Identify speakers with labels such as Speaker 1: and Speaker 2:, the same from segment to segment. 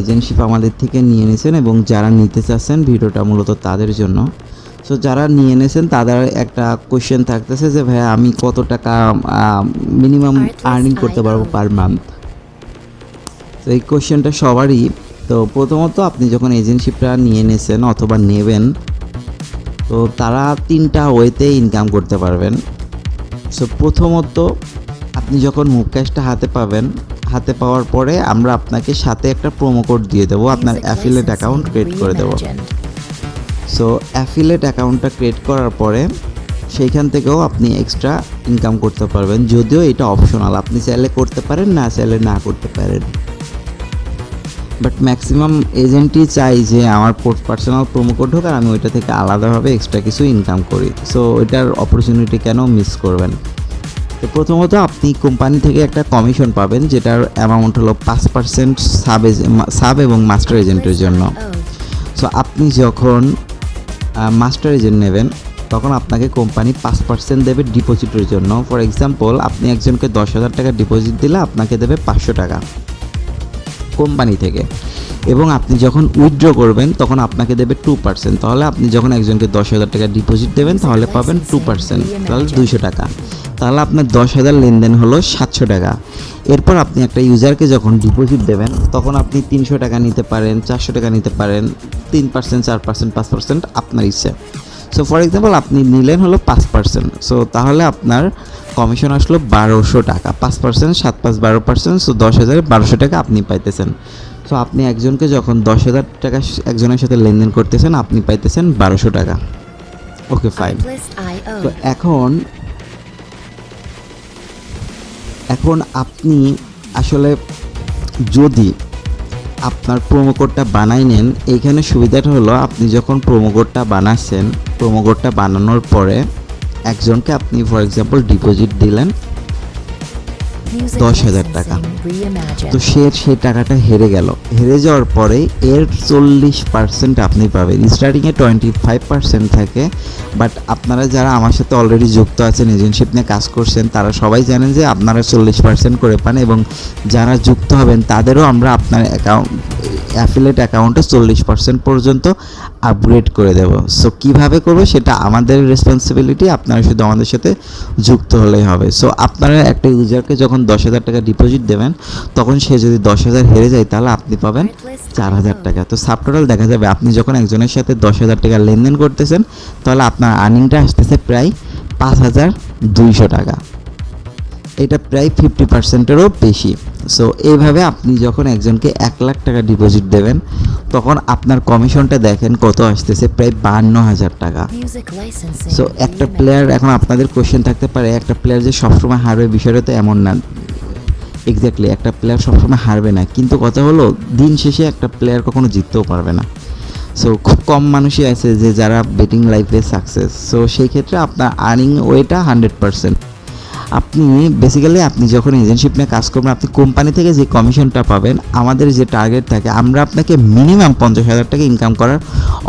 Speaker 1: এজেন্টশিপ আমাদের থেকে নিয়ে নিয়েছেন এবং যারা নিতে চাচ্ছেন ভিডিওটা মূলত তাদের জন্য। সো যারা নিয়ে নিয়েছেন তাদের একটা কোয়েশ্চেন থাকতেছে যে ভাইয়া আমি কত টাকা মিনিমাম আর্নিং করতে পারবো পার মান্থ। তো এই কোয়েশ্চেনটা সবারই। তো প্রথমত আপনি যখন এজেন্টশিপটা নিয়ে নিয়েছেন অথবা নেবেন, তো তারা 3টা ওয়েতে ইনকাম করতে পারবেন। সো প্রথমত আপনি যখন মুভ ক্যাশটা হাতে পাওয়ার পরে আমরা আপনাকে সাথে একটা প্রোমো কোড দিয়ে দেবো, আপনার অ্যাফিলিয়েট অ্যাকাউন্ট ক্রিয়েট করে দেবো। সো অ্যাফিলিয়েট অ্যাকাউন্টটা ক্রিয়েট করার পরে সেইখান থেকেও আপনি এক্সট্রা ইনকাম করতে পারবেন, যদিও এটা অপশনাল, আপনি চাইলে করতে পারেন, না চাইলে না করতে পারেন। বাট ম্যাক্সিমাম এজেন্টই চাই যে আমার পার্সোনাল প্রোমো কোড হোক আর আমি ওইটা থেকে আলাদাভাবে এক্সট্রা কিছু ইনকাম করি। সো ওইটার অপরচুনিটি কেন মিস করবেন। তো প্রথমত আপনি কোম্পানি থেকে একটা কমিশন পাবেন, যেটার অ্যামাউন্ট হলো 5% সাব এবং মাস্টার এজেন্টের জন্য। সো আপনি যখন মাস্টার এজেন্ট নেবেন তখন আপনাকে কোম্পানি 5% দেবে ডিপোজিটের জন্য। ফর এক্সাম্পল আপনি একজনকে 10,000 টাকা ডিপোজিট দিলে আপনাকে দেবে 500 টাকা কোম্পানি থেকে, এবং আপনি যখন উইথড্র করবেন তখন আপনাকে দেবে 2%। তাহলে আপনি যখন একজনকে 10,000 টাকা ডিপোজিট দেবেন তাহলে পাবেন 2%, তাহলে 200 টাকা। তাহলে আপনার 10,000 লেনদেন হলো 700 টাকা। এরপর আপনি একটা ইউজারকে যখন ডিপোজিট দেবেন তখন আপনি 300 টাকা নিতে পারেন, 400 টাকা নিতে পারেন, 3%, 4%, 5% আপনার ইচ্ছে। সো ফর এক্সাম্পল আপনি নিলেন হলো 5%। সো তাহলে আপনার কমিশন আসলো 1200 টাকা। 5%, 7, 5, 12%, সো 10,000, 1200 টাকা আপনি পাইতেছেন। সো আপনি একজনকে যখন 10,000 টাকা একজনের সাথে লেনদেন করতেছেন আপনি পাইতেছেন 1200 টাকা। Okay fine. তো এখন আপনি আসলে যদি আপনার প্রোমো কোডটা বানাই নেন, এইখানে সুবিধাটা হলো আপনি যখন প্রোমো কোডটা বানাচ্ছেন, প্রোমো কোডটা বানানোর পরে একজনকে আপনি ফর এক্সাম্পল ডিপোজিট দিলেন 10,000 টাকা। তো সেই টাকাটা হেরে যাওয়ার পরে এর 40% আপনি পাবেন। স্টার্টিংয়ে 25% থাকে, বাট আপনারা যারা আমার সাথে অলরেডি যুক্ত আছেন, এজেন্টশিপ নিয়ে কাজ করছেন, তারা সবাই জানেন যে আপনারা 40% করে পান, এবং যারা যুক্ত হবেন তাদেরও আমরা আপনার অ্যাফিলিয়েট অ্যাকাউন্টে 40% পর্যন্ত আপগ্রেড করে দেব। সো কীভাবে করবো সেটা আমাদের রেসপন্সিবিলিটি, আপনারা শুধু আমাদের সাথে যুক্ত হলেই হবে। সো আপনারা একটা ইউজারকে যখন 10,000 টাকা ডিপোজিট দেবেন তখন সে যদি 10,000 হেরে যায় তাহলে আপনি পাবেন 4,000 টাকা। তো সাবটোটাল দেখা যাবে আপনি যখন একজনের সাথে 10,000 টাকা লেনদেন করতেছেন তাহলে আপনার আর্নিংটা আসতেছে প্রায় 5,200 টাকা। এটা প্রায় 50%-এরও বেশি। সো এইভাবে আপনি যখন একজনকে 1 লাখ টাকা ডিপোজিট দেবেন তখন আপনার কমিশনটা দেখেন কত আসতেছে, প্রায় 52,000 টাকা। সো একটা প্লেয়ার, এখন আপনাদের কোশ্চেন থাকতে পারে একটা প্লেয়ার যে সবসময় হারবে, বিষয়টা তো এমন না। এক্স্যাক্টলি একটা প্লেয়ার সবসময় হারবে না, কিন্তু কথা হলো দিন শেষে একটা প্লেয়ার কখনো জিততেও পারবে না। সো খুব কম মানুষই আছে যে যারা বেটিং লাইফে সাকসেস। সো সেই ক্ষেত্রে আপনার আর্নিং ওয়েটা 100%। আপনি বেসিক্যালি আপনি যখন এজেন্টশিপ নিয়ে কাজ করবেন আপনি কোম্পানি থেকে যে কমিশনটা পাবেন, আমাদের যে টার্গেট থাকে আমরা আপনাকে মিনিমাম 50,000 টাকা ইনকাম করার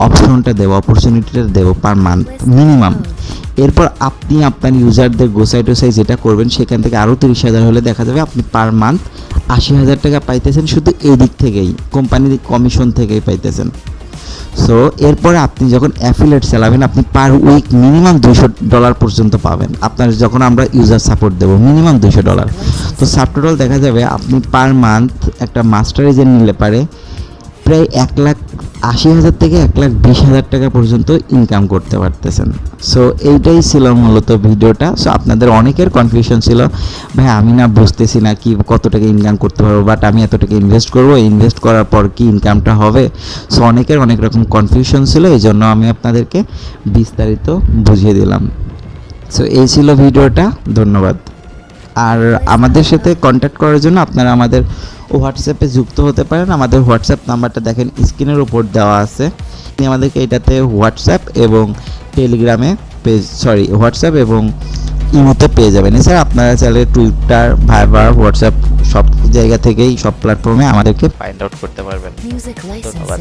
Speaker 1: অপশনটা দেবো, অপরচুনিটিটা দেবো পার মান্থ মিনিমাম। এরপর আপনি আপনার ইউজারদের গোসাই যেটা করবেন সেখান থেকে আরও 30,000 হলে দেখা যাবে আপনি পার মান্থ 80,000 টাকা পাইতেছেন, শুধু এই দিক থেকেই কোম্পানির কমিশন থেকেই পাইতেছেন। সো এরপরে আপনি যখন অ্যাফিলিয়েট চালাবেন আপনি পার উইক মিনিমাম $200 পর্যন্ত পাবেন। আপনার যখন আমরা ইউজার সাপোর্ট দেবো মিনিমাম $200। তো সাবটোটাল দেখা যাবে আপনি পার মান্থ একটা মাস্টার এজেন্ট নিলে পারে প্রায় 1,80,000 থেকে 1,20,000 টাকা পর্যন্ত ইনকাম করতে পারতেছেন। সো এইটাই ছিল মূলত ভিডিওটা। সো আপনাদের অনেকের কনফিউশন ছিল, ভাই আমি না বুঝতেছি না কি কত টাকা ইনকাম করতে পারবো, বাট আমি এত টাকা ইনভেস্ট করবো, ইনভেস্ট করার পর কি ইনকামটা হবে। সো অনেকের অনেক রকম কনফিউশন ছিল, এই জন্য আমি আপনাদেরকে বিস্তারিত বুঝিয়ে দিলাম। সো এই ছিল ভিডিওটা, ধন্যবাদ। আর আমাদের সাথে কন্ট্যাক্ট করার জন্য আপনারা আমাদের হোয়াটসঅ্যাপে যুক্ত হতে পারেন। আমাদের হোয়াটসঅ্যাপ নাম্বারটা দেখেন স্ক্রিনের উপর দেওয়া আছে। আপনি আমাদেরকে এটাতে হোয়াটসঅ্যাপ এবং টেলিগ্রামে হোয়াটসঅ্যাপ এবং ইমোতে পেয়ে যাবেন। এছাড়া আপনারা চাইলে টুইটার, ভাইবার, হোয়াটসঅ্যাপ সব জায়গা থেকেই সব প্ল্যাটফর্মে আমাদেরকে ফাইন্ড আউট করতে পারবেন। ধন্যবাদ।